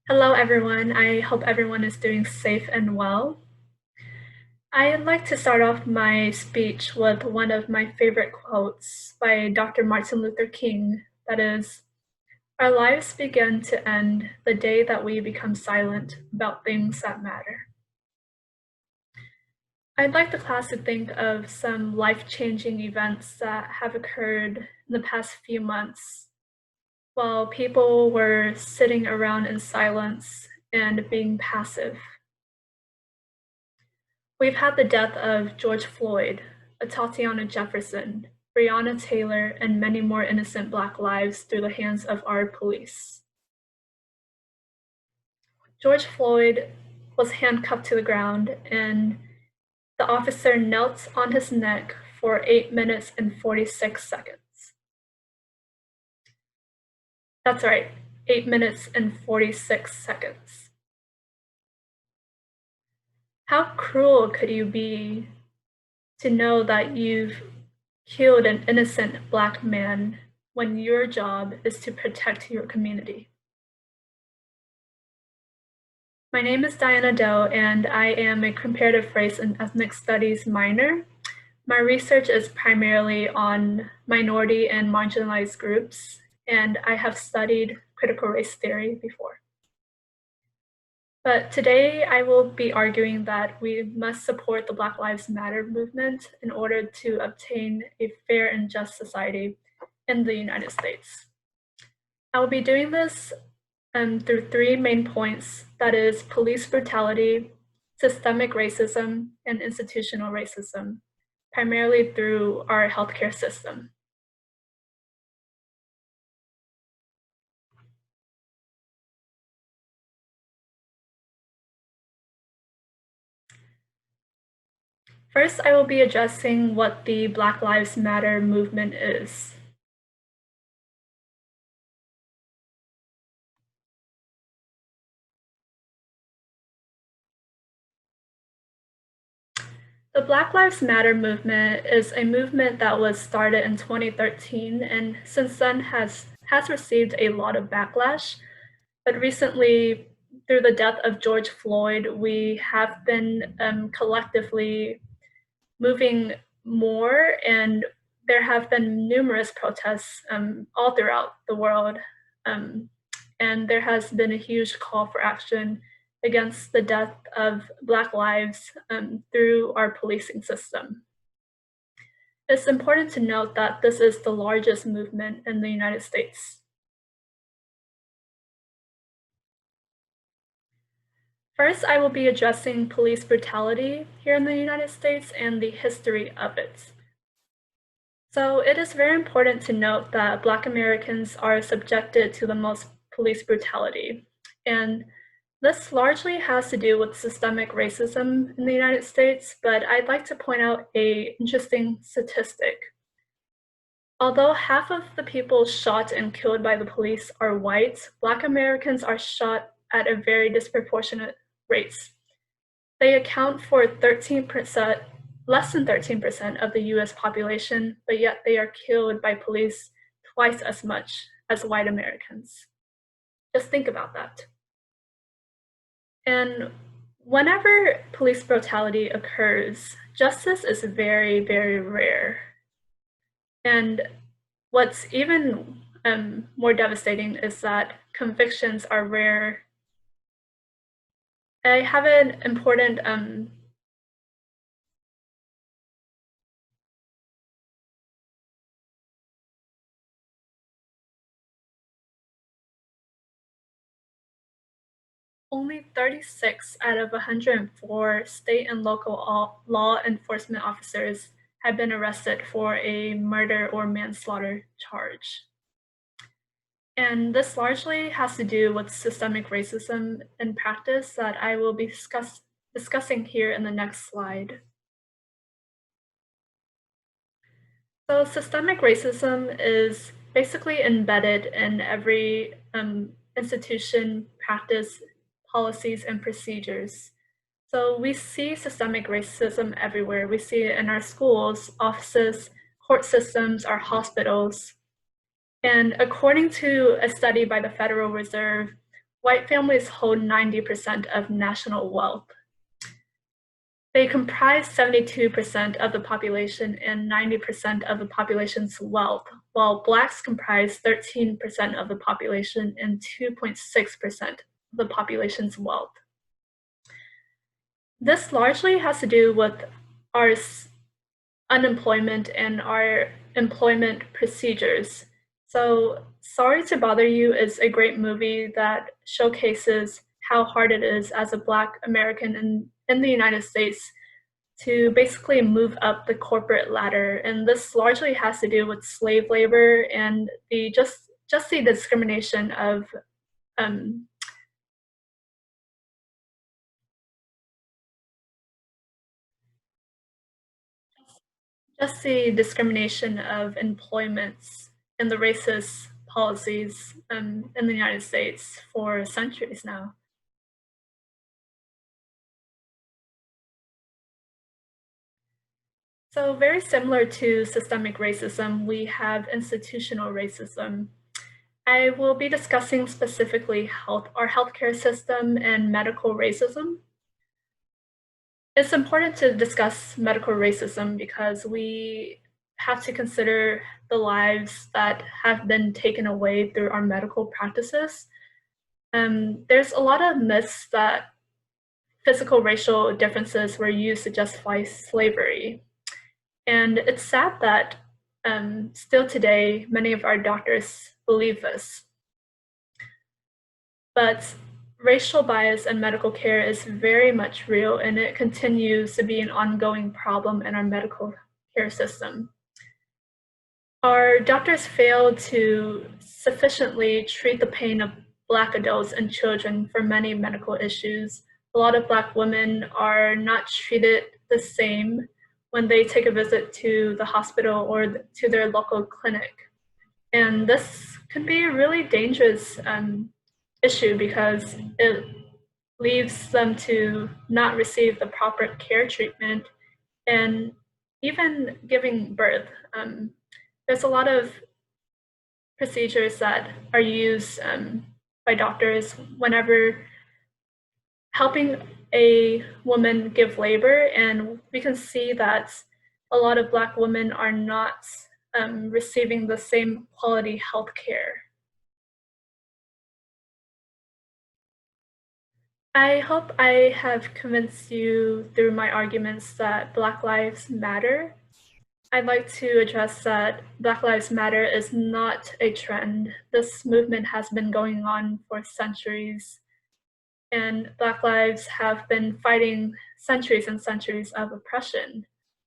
Hello, everyone. I hope everyone is doing safe and well. I'd like to start off my speech with one of my favorite quotes by Dr. Martin Luther King. That is, our lives begin to end the day that we become silent about things that matter. I'd like the class to think of some life-changing events that have occurred in the past few months while people were sitting around in silence and being passive. We've had the death of George Floyd, Tatiana Jefferson, Breonna Taylor, and many more innocent Black lives through the hands of our police. George Floyd was handcuffed to the ground, and the officer knelt on his neck for 8 minutes and 46 seconds. That's right, 8 minutes and 46 seconds. How cruel could you be to know that you've killed an innocent Black man when your job is to protect your community? My name is Diana Doe, and I am a comparative race and ethnic studies minor. My research is primarily on minority and marginalized groups, and I have studied critical race theory before. But today I will be arguing that we must support the Black Lives Matter movement in order to obtain a fair and just society in the United States. I will be doing this through three main points, that is police brutality, systemic racism, and institutional racism, primarily through our healthcare system. First, I will be addressing what the Black Lives Matter movement is. The Black Lives Matter movement is a movement that was started in 2013 and since then has received a lot of backlash. But recently, through the death of George Floyd, we have been collectively moving more, and there have been numerous protests all throughout the world. And there has been a huge call for action against the death of Black lives through our policing system. It's important to note that this is the largest movement in the United States. First, I will be addressing police brutality here in the United States and the history of it. So it is very important to note that Black Americans are subjected to the most police brutality. And this largely has to do with systemic racism in the United States, but I'd like to point out an interesting statistic. Although half of the people shot and killed by the police are white, Black Americans are shot at a very disproportionate rates. They account for 13%, less than 13% of the US population, but yet they are killed by police twice as much as white Americans. Just think about that. And whenever police brutality occurs, justice is very, very rare. And what's even more devastating is that convictions are rare. I have an important only 36 out of 104 state and local law enforcement officers have been arrested for a murder or manslaughter charge. And this largely has to do with systemic racism in practice that I will be discussing here in the next slide. So systemic racism is basically embedded in every institution, practice, policies, and procedures. So we see systemic racism everywhere. We see it in our schools, offices, court systems, our hospitals. And according to a study by the Federal Reserve, white families hold 90% of national wealth. They comprise 72% of the population and 90% of the population's wealth, while Blacks comprise 13% of the population and 2.6% of the population's wealth. This largely has to do with our unemployment and our employment procedures. So, Sorry to Bother You is a great movie that showcases how hard it is as a Black American in the United States to basically move up the corporate ladder. And this largely has to do with slave labor and just the discrimination of just the discrimination of employments and the racist policies in the United States for centuries now. So very similar to systemic racism, we have institutional racism. I will be discussing specifically our healthcare system and medical racism. It's important to discuss medical racism because we have to consider the lives that have been taken away through our medical practices. There's a lot of myths that physical racial differences were used to justify slavery. And it's sad that still today, many of our doctors believe this. But racial bias in medical care is very much real, and it continues to be an ongoing problem in our medical care system. Our doctors fail to sufficiently treat the pain of Black adults and children for many medical issues. A lot of Black women are not treated the same when they take a visit to the hospital or to their local clinic. And this can be a really dangerous issue because it leaves them to not receive the proper care treatment and even giving birth. There's a lot of procedures that are used by doctors whenever helping a woman give labor, and we can see that a lot of Black women are not receiving the same quality health care. I hope I have convinced you through my arguments that Black Lives Matter. I'd like to address that Black Lives Matter is not a trend. This movement has been going on for centuries, and Black lives have been fighting centuries and centuries of oppression.